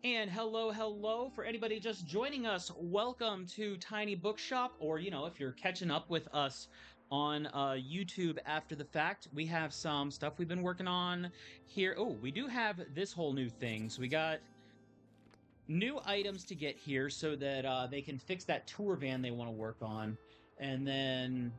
And hello for anybody just joining us. Welcome to Tiny Bookshop, or if you're catching up with us on YouTube after the fact, we have some stuff we've been working on here. Oh, we do have this whole new thing. So we got new items to get here so that they can fix that tour van they want to work on. And then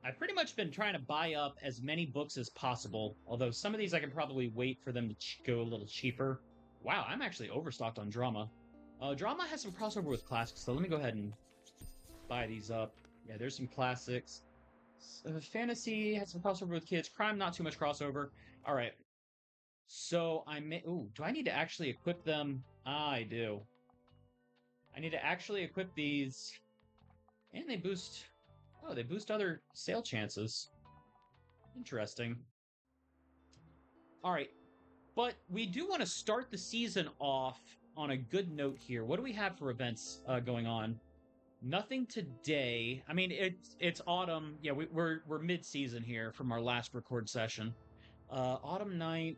I've pretty much been trying to buy up as many books as possible, although some of these I can probably wait for them to go a little cheaper. Wow, I'm actually overstocked on drama. Drama has some crossover with classics, so let me go ahead and buy these up. Yeah, there's some classics. Fantasy has some crossover with kids. Crime, not too much crossover. All right. So I may. Ooh, do I need to actually equip them? I do. I need to actually equip these, and they boost. Oh, they boost other sale chances. Interesting. All right, but we do want to start the season off on a good note here. What do we have for events going on? Nothing today. I mean, it's autumn. Yeah, we're mid season here from our last record session. Autumn 9th.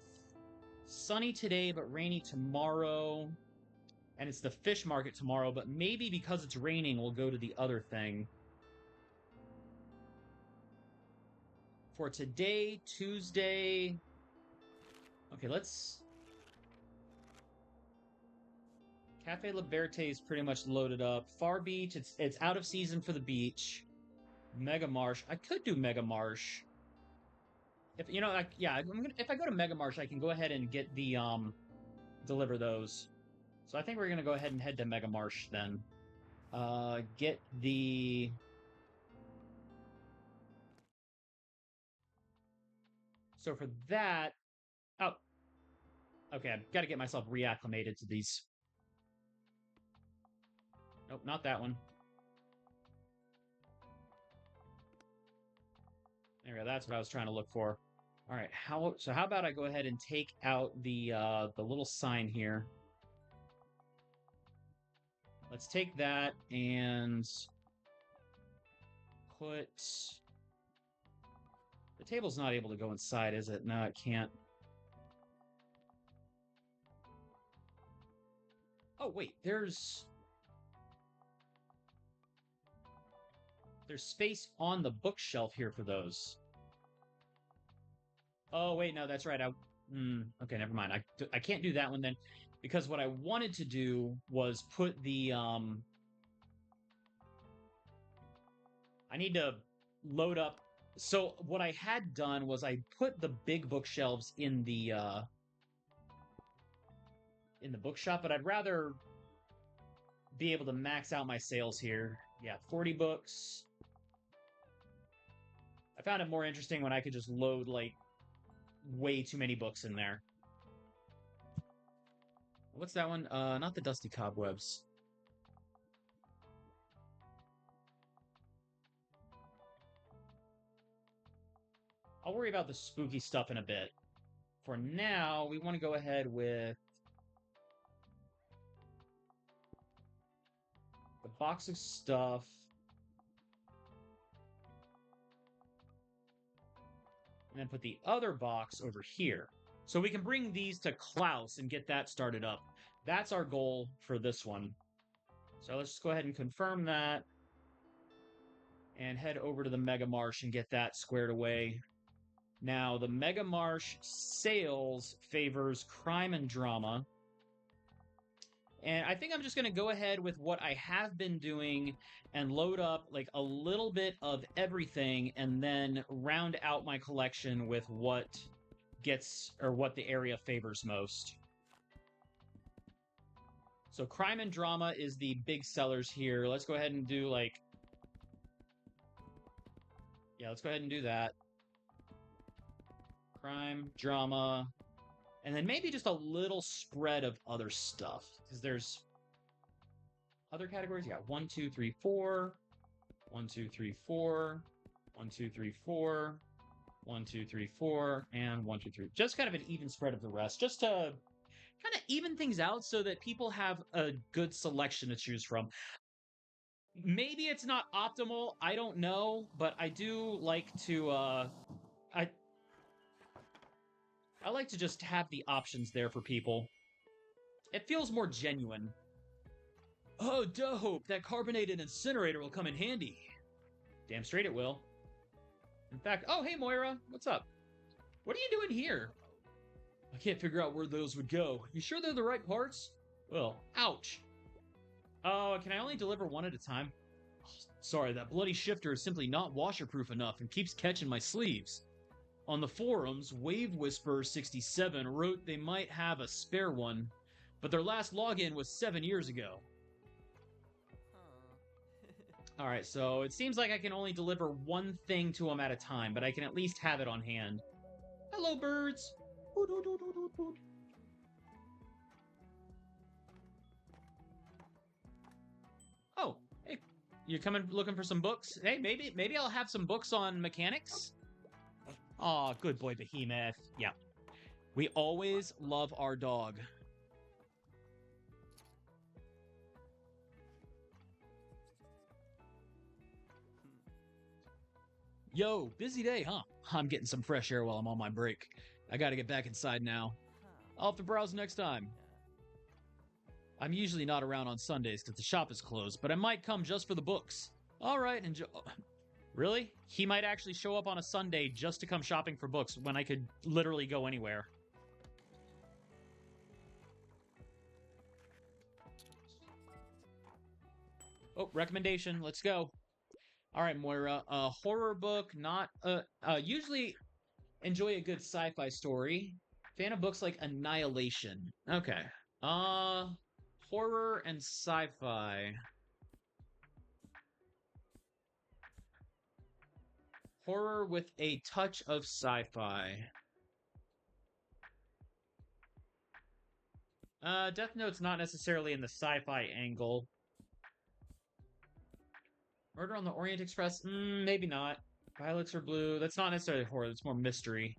Sunny today, but rainy tomorrow. And it's the fish market tomorrow, but maybe because it's raining, we'll go to the other thing. For today, Tuesday. Okay, let's. Cafe Liberté is pretty much loaded up. Far Beach, it's out of season for the beach. Mega Marsh, I could do Mega Marsh. If yeah, if I go to Mega Marsh, I can go ahead and get the deliver those. So I think we're gonna go ahead and head to Mega Marsh then. Get the. So for that, oh, okay, I've got to get myself reacclimated to these. Nope, not that one. There we go. That's what I was trying to look for. All right. How about I go ahead and take out the little sign here. Let's take that and put. The table's not able to go inside, is it? No, it can't. Oh wait, there's space on the bookshelf here for those. Oh wait, no, that's right. Okay, never mind. I can't do that one then, because what I wanted to do was put the I need to load up. So what I had done was I put the big bookshelves in the bookshop, but I'd rather be able to max out my sales here. Yeah, 40 books. I found it more interesting when I could just load like way too many books in there. What's that one? Not the Dusty Cobwebs. I'll worry about the spooky stuff in a bit. For now, we want to go ahead with the box of stuff. And then put the other box over here. So we can bring these to Klaus and get that started up. That's our goal for this one. So let's just go ahead and confirm that. And head over to the Mega Marsh and get that squared away. Now, the Mega Marsh sales favors crime and drama. And I think I'm just going to go ahead with what I have been doing and load up like a little bit of everything and then round out my collection with what the area favors most. So crime and drama is the big sellers here. Let's go ahead and do let's go ahead and do that. Crime, drama, and then maybe just a little spread of other stuff, because there's other categories. Yeah, 1, 2, 3, 4. 1, 2, 3, 4. 1, 2, 3, 4. 1, 2, 3, 4. And 1, 2, 3. Just kind of an even spread of the rest, just to kind of even things out so that people have a good selection to choose from. Maybe it's not optimal, I don't know, but I do like to I like to just have the options there for people. It feels more genuine. Oh, dope! That carbonated incinerator will come in handy. Damn straight it will. In fact, oh, hey, Moira. What's up? What are you doing here? I can't figure out where those would go. You sure they're the right parts? Well, ouch. Can I only deliver one at a time? Sorry, that bloody shifter is simply not washerproof enough and keeps catching my sleeves. On the forums, Wave Whisperer 67 wrote they might have a spare one, but their last login was 7 years ago. Alright, so it seems like I can only deliver one thing to them at a time, but I can at least have it on hand. Hello, birds! Oh, hey, you coming looking for some books? Hey, maybe I'll have some books on mechanics? Aw, good boy, Behemoth. Yeah. We always love our dog. Yo, busy day, huh? I'm getting some fresh air while I'm on my break. I gotta get back inside now. I'll have to browse next time. I'm usually not around on Sundays because the shop is closed, but I might come just for the books. Alright, enjoy. Really? He might actually show up on a Sunday just to come shopping for books when I could literally go anywhere. Oh, recommendation. Let's go. All right, Moira. A horror book, not usually enjoy a good sci-fi story. Fan of books like Annihilation. Okay. Horror and sci-fi. Horror with a touch of sci-fi. Death Note's not necessarily in the sci-fi angle. Murder on the Orient Express? Maybe not. Violets are blue. That's not necessarily horror. That's more mystery.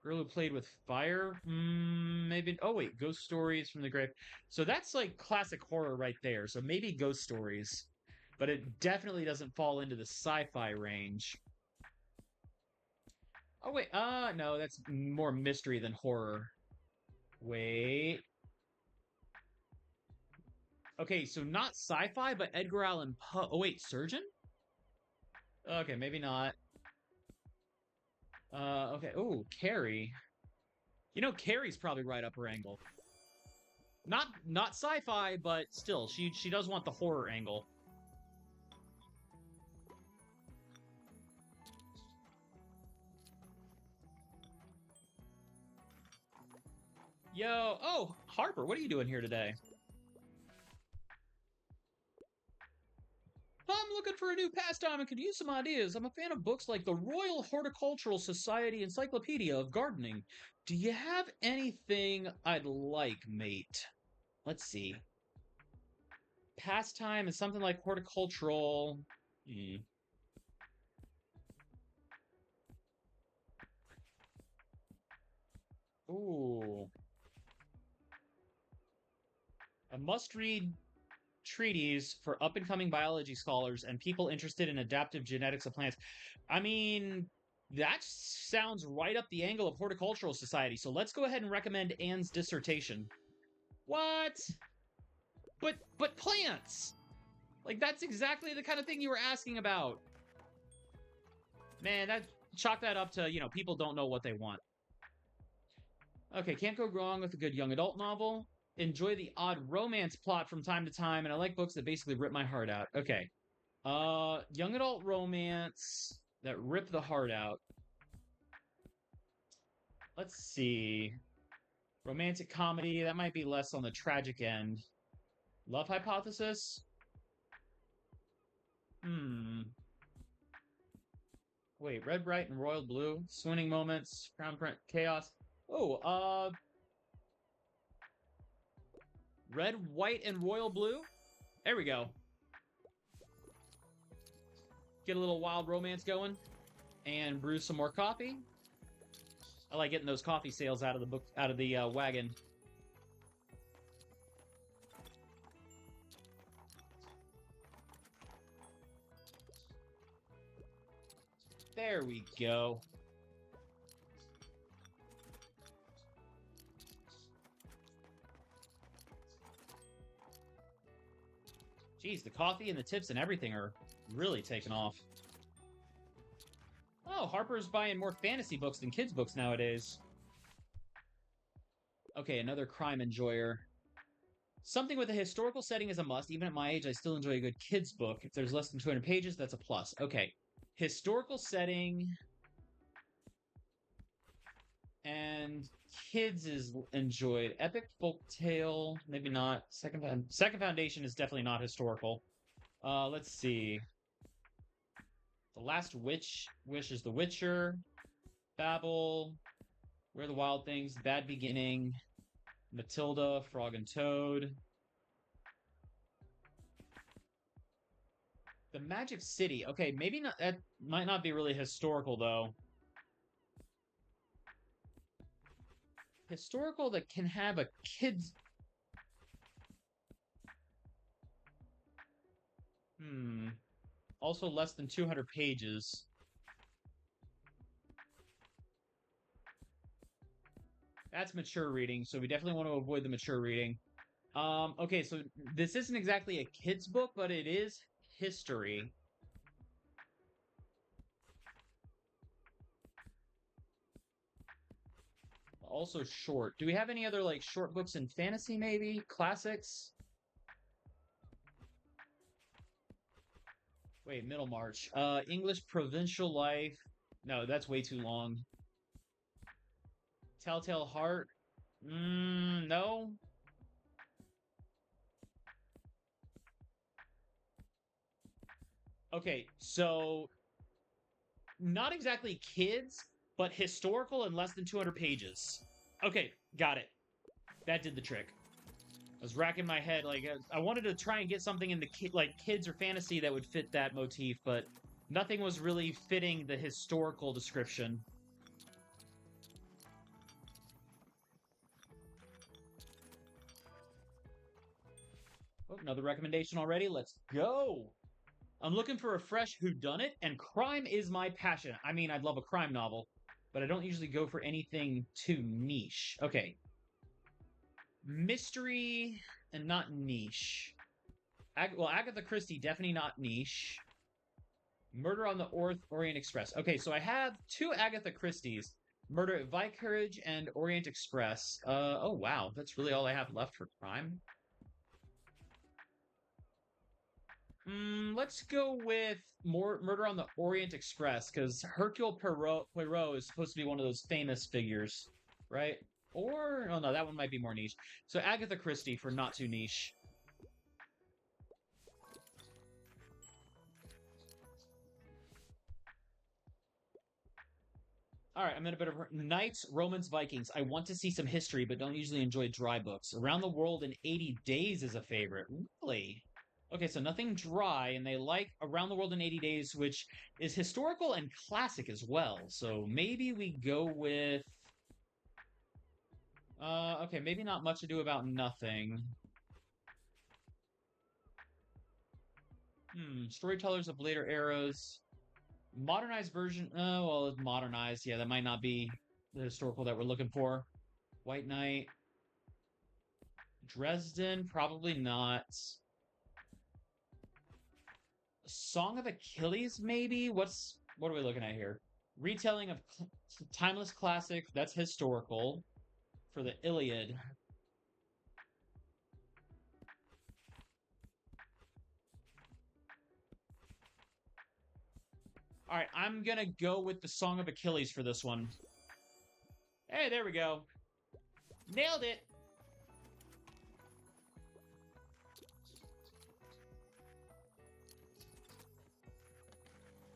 Girl who played with fire? Maybe. Oh, wait. Ghost Stories from the Grave. So that's like classic horror right there. So maybe Ghost Stories. But it definitely doesn't fall into the sci-fi range. Oh, wait. No. That's more mystery than horror. Wait. Okay, so not sci-fi, but Edgar Allan Poe. Oh, wait. Surgeon? Okay, maybe not. Okay. Oh, Carrie. You know, Carrie's probably right up her angle. Not sci-fi, but still, she does want the horror angle. Yo, oh, Harper, what are you doing here today? I'm looking for a new pastime and could use some ideas. I'm a fan of books like the Royal Horticultural Society Encyclopedia of Gardening. Do you have anything I'd like, mate? Let's see. Pastime is something like horticultural. Ooh. A must-read treatise for up-and-coming biology scholars and people interested in adaptive genetics of plants. I mean, that sounds right up the angle of Horticultural Society, so let's go ahead and recommend Anne's dissertation. What? But plants! Like, that's exactly the kind of thing you were asking about. Man, chalk that up to, people don't know what they want. Okay, can't go wrong with a good young adult novel. Enjoy the odd romance plot from time to time, and I like books that basically rip my heart out. Okay. Young adult romance that rip the heart out. Let's see. Romantic comedy, that might be less on the tragic end. Love hypothesis? Wait, red, bright, and royal blue. Swooning moments, crown print, chaos. Oh, red, white, and royal blue? There we go. Get a little wild romance going. And brew some more coffee. I like getting those coffee sales out of the wagon. There we go. Geez, the coffee and the tips and everything are really taking off. Oh, Harper's buying more fantasy books than kids' books nowadays. Okay, another crime enjoyer. Something with a historical setting is a must. Even at my age, I still enjoy a good kids' book. If there's less than 200 pages, that's a plus. Okay. Historical setting and kids is enjoyed. Epic folktale, maybe not. Second Foundation is definitely not historical. Let's see. The Last Wish is The Witcher. Babel, Where the Wild Things, Bad Beginning, Matilda, Frog and Toad. The Magic City. Okay, maybe not. That might not be really historical though. Historical that can have a kids. Also less than 200 pages. That's mature reading, so we definitely want to avoid the mature reading. Okay, so this isn't exactly a kid's book, but it is history. Also short. Do we have any other, like, short books in fantasy, maybe? Classics? Wait, Middlemarch. English Provincial Life. No, that's way too long. Telltale Heart. No. Okay, so not exactly kids, but historical and less than 200 pages. Okay, got it. That did the trick. I was racking my head, like, I wanted to try and get something in the kids or fantasy that would fit that motif, but nothing was really fitting the historical description. Oh, another recommendation already. Let's go. I'm looking for a fresh whodunit, and crime is my passion. I mean, I'd love a crime novel, but I don't usually go for anything too niche. Okay. Mystery and not niche. Well, Agatha Christie, definitely not niche. Murder on the Orient Express. Okay, so I have two Agatha Christie's. Murder at Vicarage and Orient Express. Oh wow, that's really all I have left for crime. Let's go with more Murder on the Orient Express, because Hercule Poirot is supposed to be one of those famous figures, right? Or, oh no, that one might be more niche. So Agatha Christie for not too niche. All right, I'm in a bit of Knights, Romans, Vikings. I want to see some history, but don't usually enjoy dry books. Around the World in 80 Days is a favorite. Really? Okay, so nothing dry, and they like Around the World in 80 Days, which is historical and classic as well. So maybe we go with... okay, maybe not Much Ado About Nothing. Storytellers of Later Eras. Modernized version. Oh, well, it's modernized. Yeah, that might not be the historical that we're looking for. White Knight. Dresden, probably not. Song of Achilles, maybe? What are we looking at here? Retelling of timeless classic. That's historical for the Iliad. All right, I'm gonna go with the Song of Achilles for this one. Hey, there we go. Nailed it.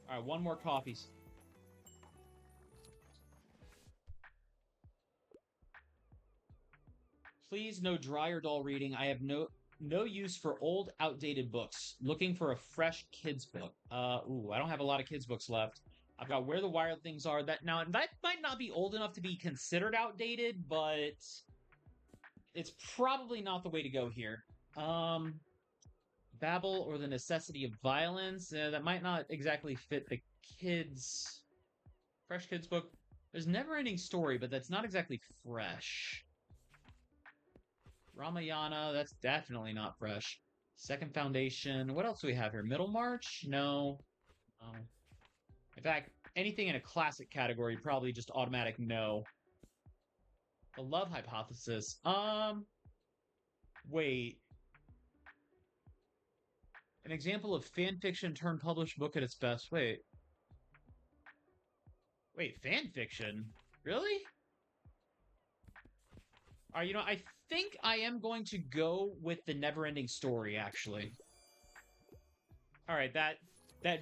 All right, one more coffee. Please, no dry or dull reading. I have no use for old, outdated books. Looking for a fresh kids book. I don't have a lot of kids books left. I've got Where the Wild Things Are. That might not be old enough to be considered outdated, but it's probably not the way to go here. Babel or the Necessity of Violence. That might not exactly fit the kids. Fresh kids book. There's Never Ending Story, but that's not exactly fresh. Ramayana, that's definitely not fresh. Second Foundation. What else do we have here? Middlemarch? No. Um, in fact, anything in a classic category, probably just automatic no. The Love Hypothesis. Wait. An example of fan fiction turned published book at its best. Wait, fan fiction? Really? All right, I think I am going to go with the Neverending Story, actually. All right, that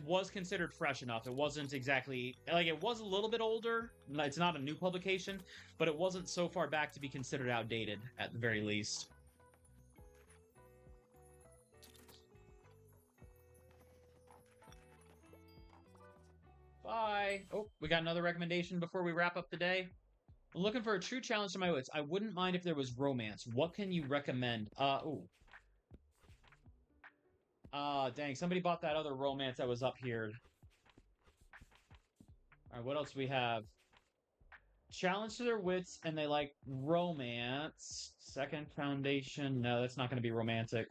was considered fresh enough. It wasn't exactly like it was a little bit older. It's not a new publication, but it wasn't so far back to be considered outdated at the very least. Bye. Oh, we got another recommendation before we wrap up the day. I'm looking for a true challenge to my wits. I wouldn't mind if there was romance. What can you recommend? Oh. Dang, somebody bought that other romance that was up here. All right, what else do we have? Challenge to their wits, and they like romance. Second Foundation. No, that's not going to be romantic.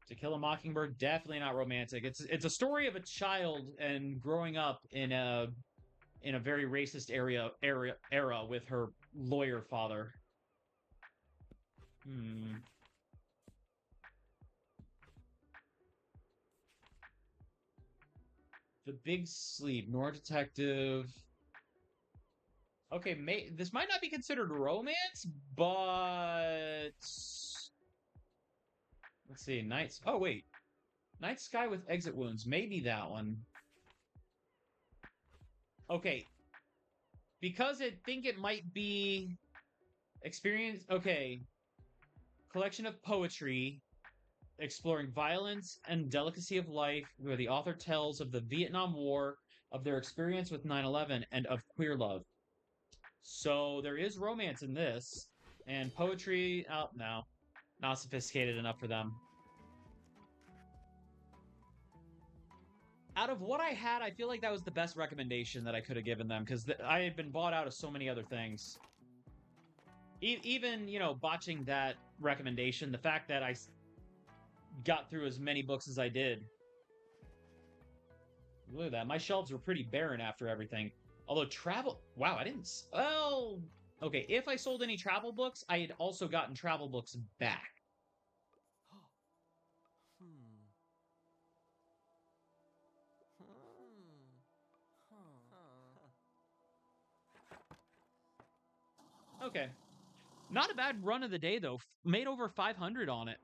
To Kill a Mockingbird, definitely not romantic. It's a story of a child and growing up in a very racist era with her lawyer father. Hmm. The Big Sleep, Noir Detective. Okay, this might not be considered romance, but let's see. Nights. Oh wait, Night Sky with Exit Wounds. Maybe that one. Okay, because I think it might be experience. Okay, collection of poetry exploring violence and delicacy of life, where the author tells of the Vietnam War, of their experience with 9/11, and of queer love. So there is romance in this, and poetry. Oh no, not sophisticated enough for them. Out of what I had, I feel like that was the best recommendation that I could have given them because I had been bought out of so many other things. Even, botching that recommendation, the fact that I got through as many books as I did. Look at that. My shelves were pretty barren after everything. Although travel... Wow, I didn't... Well... Okay, if I sold any travel books, I had also gotten travel books back. Okay. Not a bad run of the day, though. Made over 500 on it.